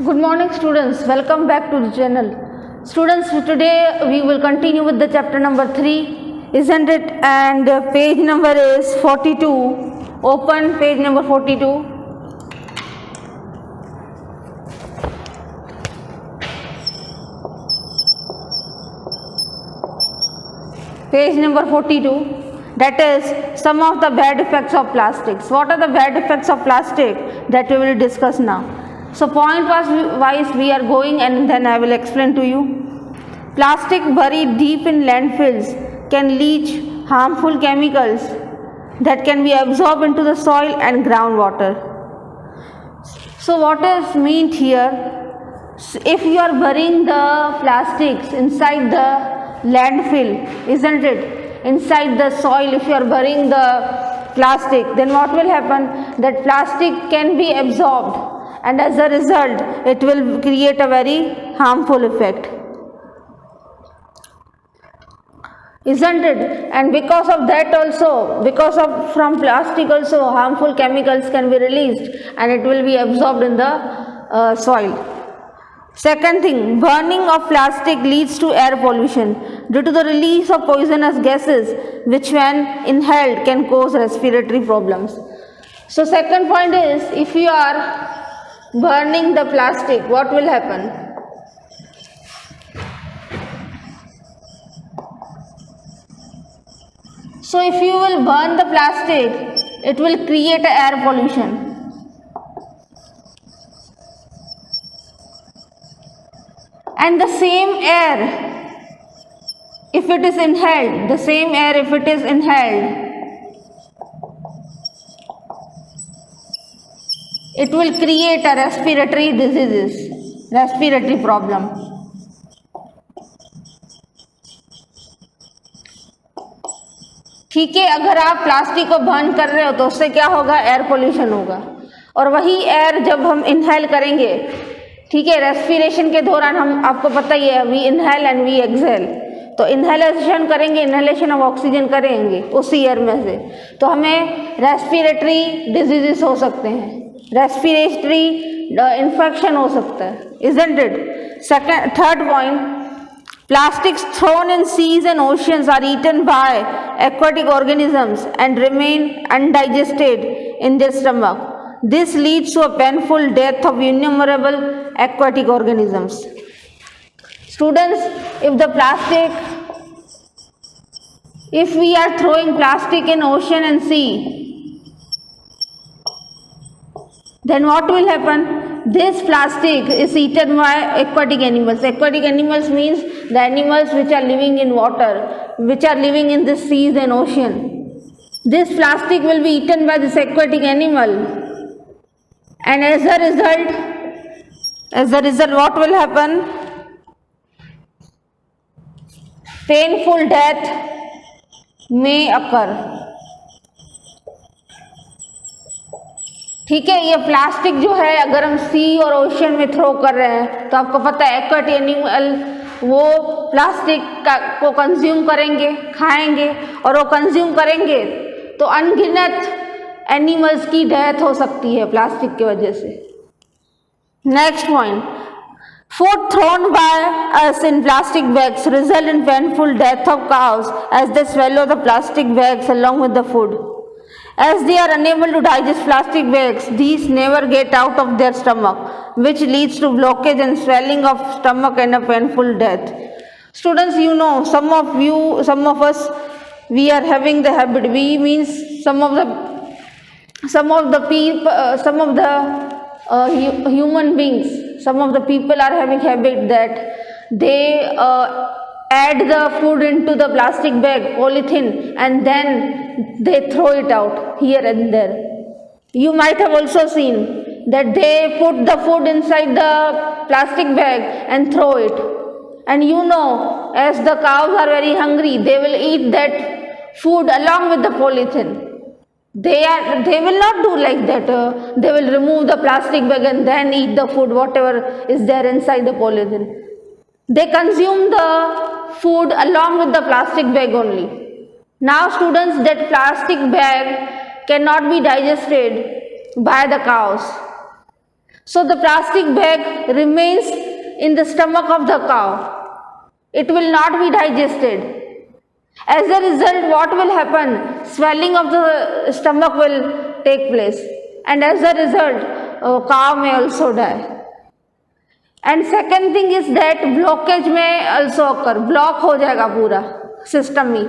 Good morning students, welcome back to the channel. Students, today we will continue with the chapter number 3, isn't it? And page number is 42. Open page number 42. Page number 42, that is some of the bad effects of plastics. What are the bad effects of plastic that we will discuss now? So point wise we are going and then I will explain to you. Plastic buried deep in landfills can leach harmful chemicals that can be absorbed into the soil and groundwater. So what is meant here? If you are burying the plastics inside the landfill, isn't it? Inside the soil, if you are burying the plastic, then what will happen? That plastic can be absorbed, and as a result it will create a very harmful effect, isn't it? And because of that also, from plastic also harmful chemicals can be released and it will be absorbed in the soil. Second thing, burning of plastic leads to air pollution due to the release of poisonous gases which when inhaled can cause respiratory problems. So second point is, if you are burning the plastic, what will happen? So if you will burn the plastic, it will create air pollution. And the same air, if it is inhaled, it will create a respiratory problem. ठीक है, अगर आप plastic को burn कर रहे हो तो उससे क्या होगा? एयर पोल्यूशन होगा। और वही एयर जब हम इनहेल करेंगे, ठीक है, रेस्पिरेशन के दौरान हम, आपको पता ही है, we inhale and we exhale, तो इनहेलेशन करेंगे, इनहेलेशन ऑफ ऑक्सीजन करेंगे उसी एयर में से, तो हमें रेस्पिरेटरी डिजीजेस हो सकते हैं, रेस्पिरेटरी इन्फेक्शन हो सकता है, isn't it? Third point, plastics thrown in seas and oceans are eaten by aquatic organisms and remain undigested in their stomach. This leads to a painful death of innumerable aquatic organisms. Students, if we are throwing plastic in ocean and sea, then what will happen? This plastic is eaten by aquatic animals. Aquatic animals means the animals which are living in water, which are living in the seas and ocean. This plastic will be eaten by this aquatic animal, and as a result, what will happen? Painful death may occur. ठीक है, ये plastic जो है अगर हम सी और ocean में throw कर रहे हैं तो आपको पता है एक्वाटिक एनिमल वो प्लास्टिक को कंज्यूम करेंगे, खाएंगे, और वो कंज्यूम करेंगे तो अनगिनत एनिमल्स की डेथ हो सकती है प्लास्टिक की वजह से. Next point, food thrown by us in plastic bags result in painful death of cows as they swallow the plastic bags along with the food. As they are unable to digest plastic bags, these never get out of their stomach, which leads to blockage and swelling of stomach and a painful death. Students, you know, some of us, we are having the habit. We means some of the human beings, some of the people are having habit that they add the food into the plastic bag, polythene, and then they throw it out here and there. You might have also seen that they put the food inside the plastic bag and throw it. And you know, as the cows are very hungry, they will eat that food along with the polythene. They will not do like that. They will remove the plastic bag and then eat the food, whatever is there inside the polythene. They consume the food along with the plastic bag only. Now students, that plastic bag cannot be digested by the cows. So the plastic bag remains in the stomach of the cow. It will not be digested. As a result, what will happen? Swelling of the stomach will take place, and as a result, cow may also die. And second thing is that blockage may also occur. Block हो जाएगा पूरा system में.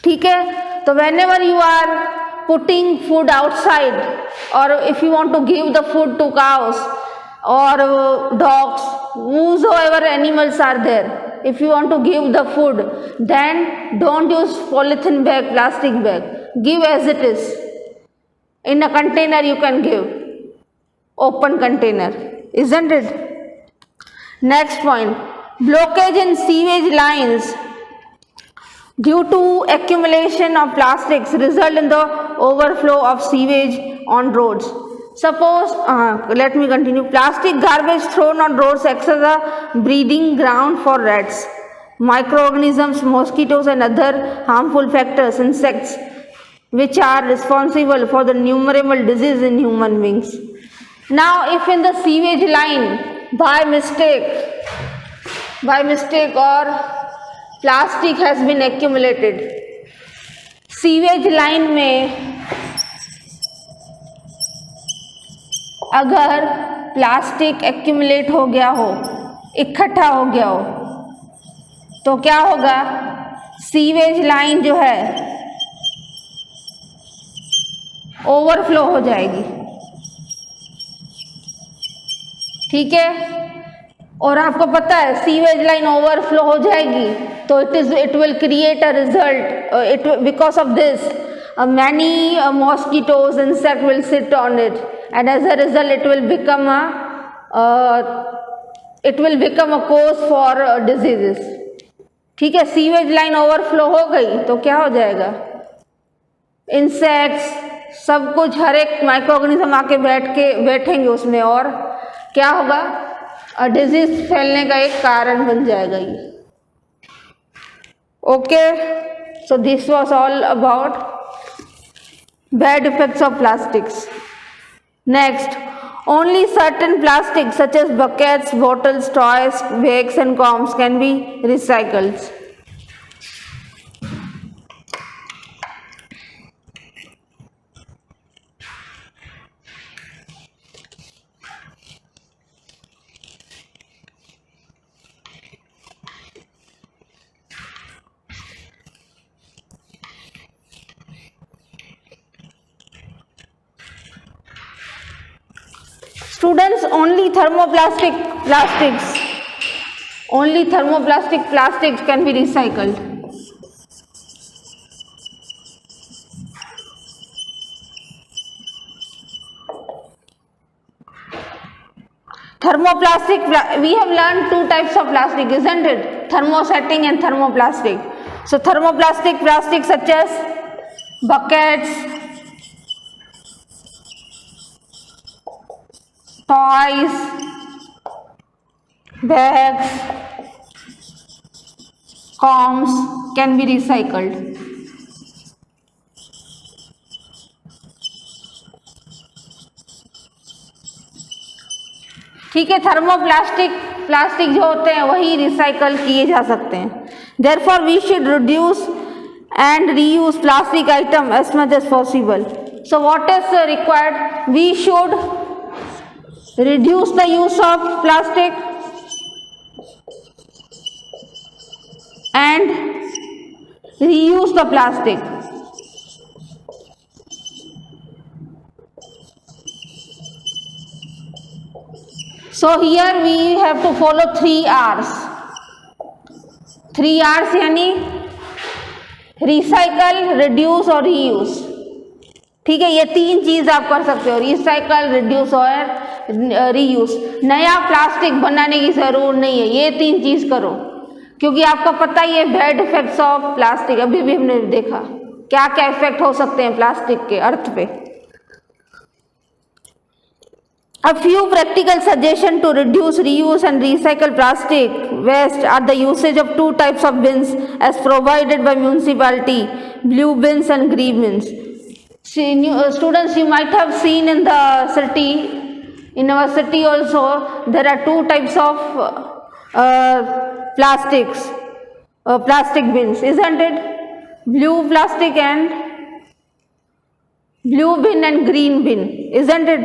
ठीक है? तो whenever you are putting food outside, or if you want to give the food to cows or dogs, whosoever animals are there, if you want to give the food, then don't use polythene bag, plastic bag. Give as it is. In a container you can give. Open container. Isn't it? Next point. Blockage in sewage lines due to accumulation of plastics result in the overflow of sewage on roads. Suppose, let me continue. Plastic garbage thrown on roads acts as a breeding ground for rats, microorganisms, mosquitoes and other harmful factors, insects, which are responsible for the innumerable diseases in human beings. Now, if in the sewage line, by mistake or plastic has been accumulated, sewage line में अगर plastic accumulate हो गया हो, इकट्ठा हो गया हो, तो क्या होगा? सीवेज लाइन जो है ओवरफ्लो हो जाएगी. ठीक है? और आपको पता है सीवेज लाइन ओवरफ्लो हो जाएगी तो it will create a result, because of this many mosquitoes, insect will sit on it, and as a result it will become a cause for diseases. ठीक है? सीवेज लाइन ओवरफ्लो हो गई तो क्या हो जाएगा? इंसेक्ट्स, सब कुछ, हर एक माइक्रो ऑर्गेनिज्म आके बैठेंगे उसमें, और क्या होगा? डिजीज फैलने का एक कारण बन जाएगा ये. Okay, so this was all about bad effects of plastics. Next, only certain plastics such as buckets, bottles, toys, bags and combs can be recycled. Students, only thermoplastic plastics can be recycled. Thermoplastic, we have learned two types of plastic, isn't it? Thermosetting and thermoplastic. So thermoplastic plastics such as buckets, toys, bags, combs can be recycled. ठीक है? Plastic जो होते हैं वही recycle किए जा सकते हैं. Therefore, we should reduce and reuse plastic item as much as possible. So what is required? We should reduce the use of plastic and reuse the plastic. So here we have to follow 3 R's. 3 R's यानी recycle, reduce और reuse. ठीक है? ये 3 चीज आप कर सकते हो, रिसाइकल, रिड्यूस और रीयूज. नया प्लास्टिक बनाने की जरूरत नहीं है, ये 3 चीज करो, क्योंकि आपको पता ही है बैड इफेक्ट्स ऑफ प्लास्टिक. अभी भी हमने देखा क्या क्या इफेक्ट हो सकते हैं प्लास्टिक के अर्थ पे. A few practical suggestions to reduce, reuse and recycle plastic waste are the usage of 2 types of bins as provided by municipality, blue bins and green bins. Students, you might have seen in the city In our city also there are two types of plastic bins, isn't it? Blue bin and green bin, isn't it?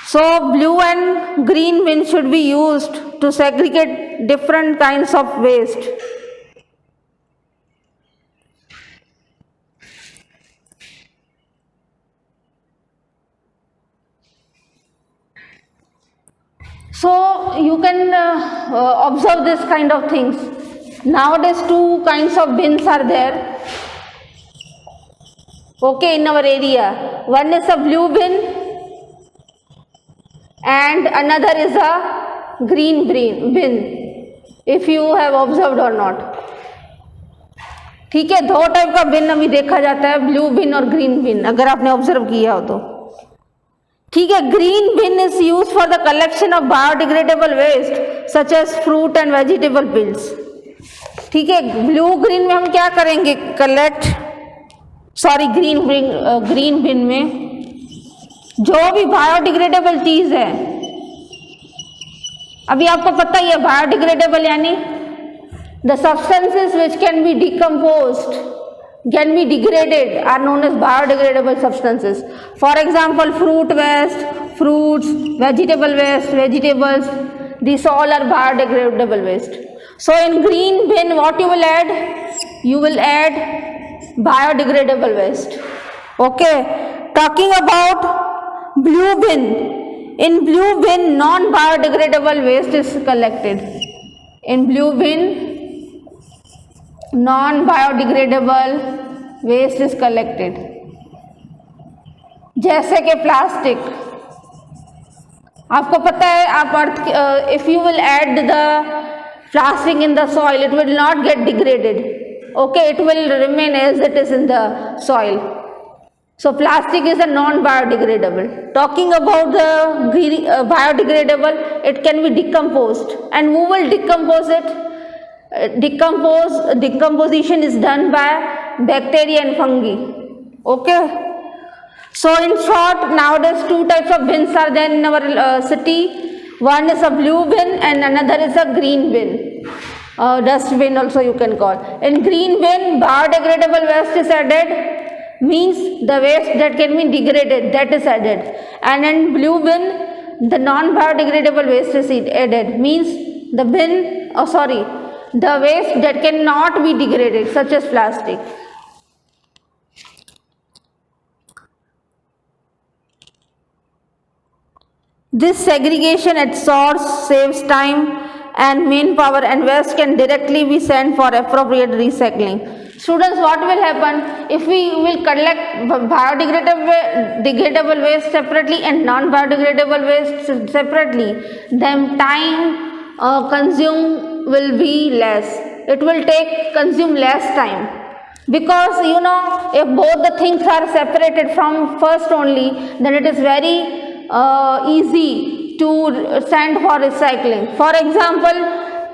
So blue and green bin should be used to segregate different kinds of waste. So you can observe this kind of things. Nowadays two kinds of bins are there, okay, in our area. One is a blue bin and another is a green bin, if you have observed or not. ठीक है, दो type का बिन अभी देखा जाता है, blue बिन और green बिन, अगर आपने ऑब्जर्व किया हो तो. ठीक है, green bin is use for the collection of biodegradable waste such as fruit and vegetable peels. ठीक है, ब्लू ग्रीन में हम क्या करेंगे, ग्रीन बिन में जो भी बायोडिग्रेडेबल चीज है, अभी आपको पता ही है बायोडिग्रेडेबल यानी the substances which can be decomposed, can be degraded are known as biodegradable substances. For example, fruit waste, fruits, vegetable waste, vegetables, these all are biodegradable waste. So in green bin what you will add? You will add biodegradable waste. Okay, talking about blue bin. In blue bin non biodegradable waste is collected. In blue bin non biodegradable waste is collected, जैसे कि plastic. आपको पता है आप if you will add the plastic in the soil it will not get degraded, okay, it will remain as it is in the soil. So plastic is a non biodegradable. Talking about the biodegradable, it can be decomposed and who will decompose it? Decomposition is done by bacteria and fungi. Okay, so in short, nowadays two types of bins are there in our city. One is a blue bin and another is a green bin, dust bin also you can call. In green bin biodegradable waste is added, means the waste that can be degraded, that is added. And in blue bin the non biodegradable waste is added, means the waste that cannot be degraded, such as plastic. This segregation at source saves time and manpower, and waste can directly be sent for appropriate recycling. Students, what will happen if we will collect biodegradable waste separately and non-biodegradable waste separately? Then time consumed will be less. It will consume less time, because you know, if both the things are separated from first only, then it is very easy to send for recycling. For example,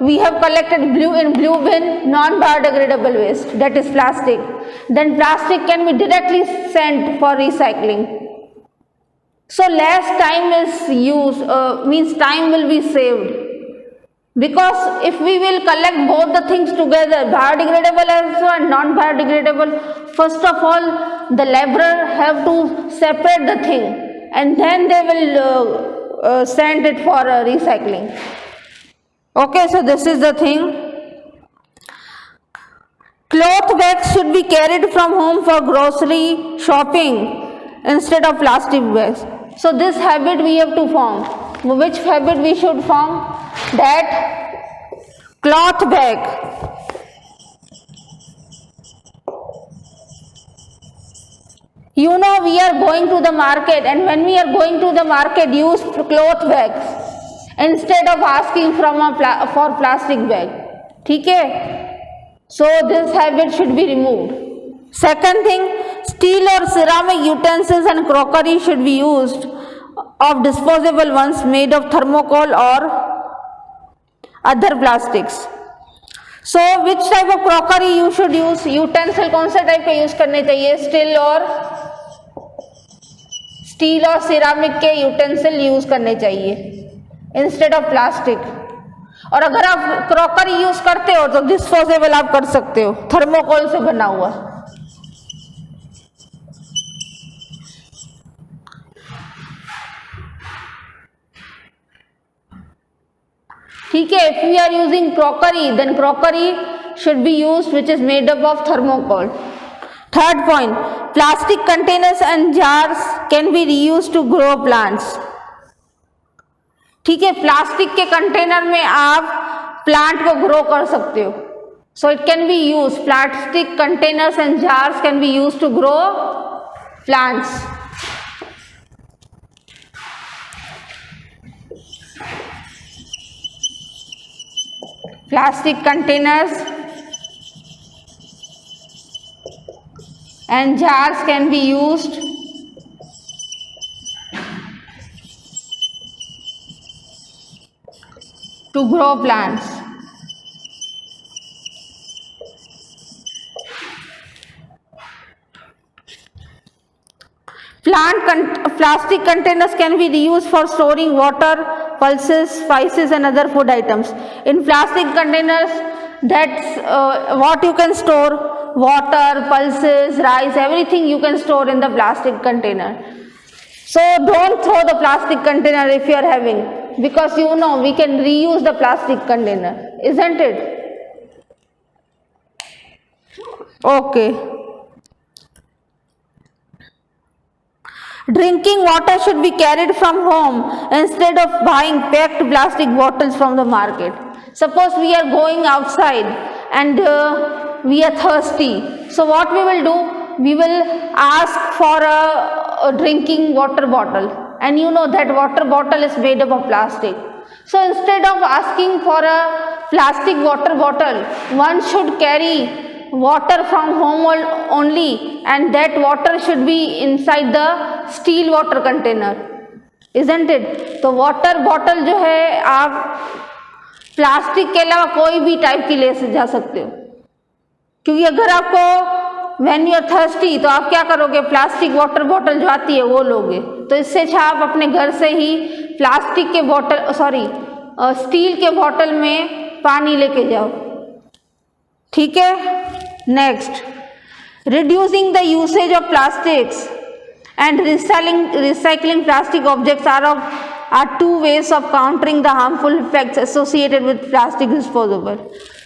we have collected blue bin non biodegradable waste, that is plastic. Then plastic can be directly sent for recycling. So less time is used, means time will be saved. Because if we will collect both the things together, biodegradable also and non-biodegradable, first of all the laborer have to separate the thing and then they will send it for recycling. Okay, so this is the thing. Cloth bags should be carried from home for grocery shopping instead of plastic bags. So this habit we have to form. Which habit we should form? That cloth bag. You know, we are going to the market, and when we are going to the market, use cloth bags instead of asking for plastic bag. ठीक है? So this habit should be removed. Second thing, steel or ceramic utensils and crockery should be used of disposable ones made of thermocol or other plastics. So which type of crockery you should use? Utensil कौन से type का use करने चाहिए? Steel और ceramic के utensil use करने चाहिए instead of plastic. और अगर आप क्रॉकरी यूज करते हो तो डिस्पोजेबल आप कर सकते हो, थर्मोकोल से बना हुआ। ठीक है, if we are using crockery then crockery should be used which is made up of thermocol. Third point, plastic containers and jars can be reused to grow plants. ठीक है, प्लास्टिक के कंटेनर में आप प्लांट को grow कर सकते हो। So it can be use, plastic containers and jars can be use to grow plants. Plastic containers and jars can be used to grow plants. Plastic containers can be reused for storing water, pulses, spices and other food items. In plastic containers, that's what you can store: water, pulses, rice, everything you can store in the plastic container. So don't throw the plastic container if you are having, because you know we can reuse the plastic container, isn't it? Okay. Drinking water should be carried from home instead of buying packed plastic bottles from the market. Suppose we are going outside and we are thirsty. So what we will do? We will ask for a drinking water bottle, and you know that water bottle is made up of plastic. So instead of asking for a plastic water bottle, one should carry water from home only, and that water should be inside the steel water container, isn't it? तो water bottle जो है आप plastic के अलावा कोई भी type की ले जा सकते हो, क्योंकि अगर आपको when you are thirsty तो आप क्या करोगे? प्लास्टिक वाटर बॉटल जो आती है वो लोगे। तो इससे अच्छा आप अपने घर से ही प्लास्टिक के बॉटल स्टील के बॉटल में पानी लेके जाओ। ठीक है, next, reducing the usage of plastics and recycling plastic objects are two ways of countering the harmful effects associated with plastic disposable.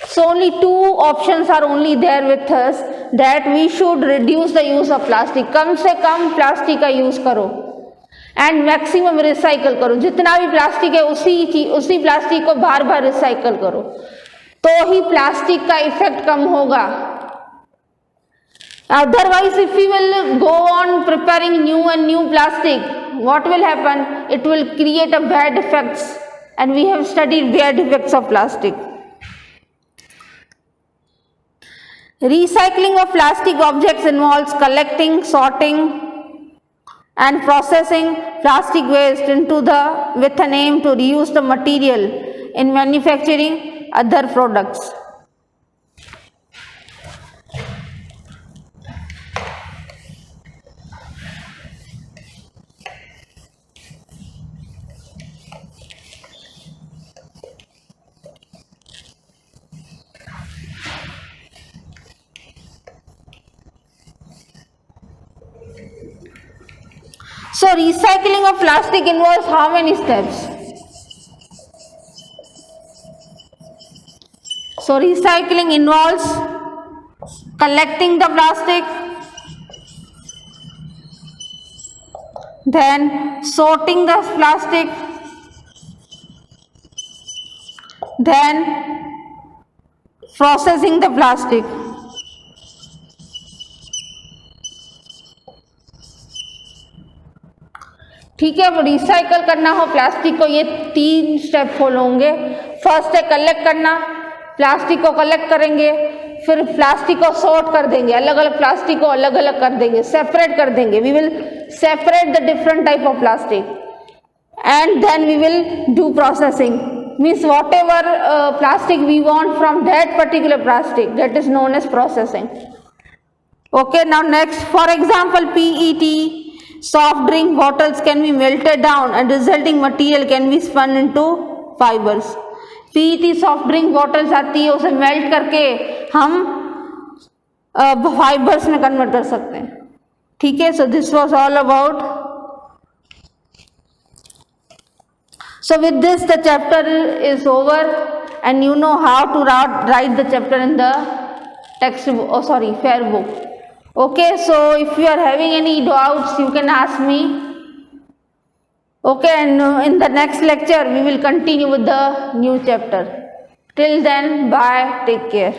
So only two options are only there with us, that we should reduce the use of plastic. कम से कम plastic का use करो and maximum recycle करो। जितना भी plastic है उसी plastic को बार बार recycle करो, तो ही प्लास्टिक का इफेक्ट कम होगा। Otherwise, if we will go on preparing new and new plastic, what will happen? It will create a bad effects, and we have studied bad effects of plastic. Recycling of plastic objects involves collecting, sorting and processing plastic waste with an aim to reuse the material in manufacturing other products. So recycling of plastic involves how many steps? So recycling involves collecting the plastic, then sorting the plastic, then processing the plastic. ठीक है, अब recycle करना हो plastic को, ये 3 step follow होंगे। First है collect करना, प्लास्टिक को कलेक्ट करेंगे, फिर प्लास्टिक को सॉर्ट कर देंगे, अलग अलग प्लास्टिक को अलग अलग कर देंगे, सेपरेट कर देंगे। We will separate the different type of plastic and then we will do processing. Means whatever plastic we want from that particular plastic, that is known as processing. Okay, now next, for example, PET, Soft drink bottles can be melted down and resulting material can be spun into fibers. PET soft drink bottles आती है, उसे melt करके हम fibres में convert कर सकते हैं. ठीक है. So this was all about. So with this the chapter is over and you know how to write the chapter in the text fair book. Okay, so if you are having any doubts you can ask me. Okay, and in the next lecture we will continue with the new chapter. Till then, bye, take care.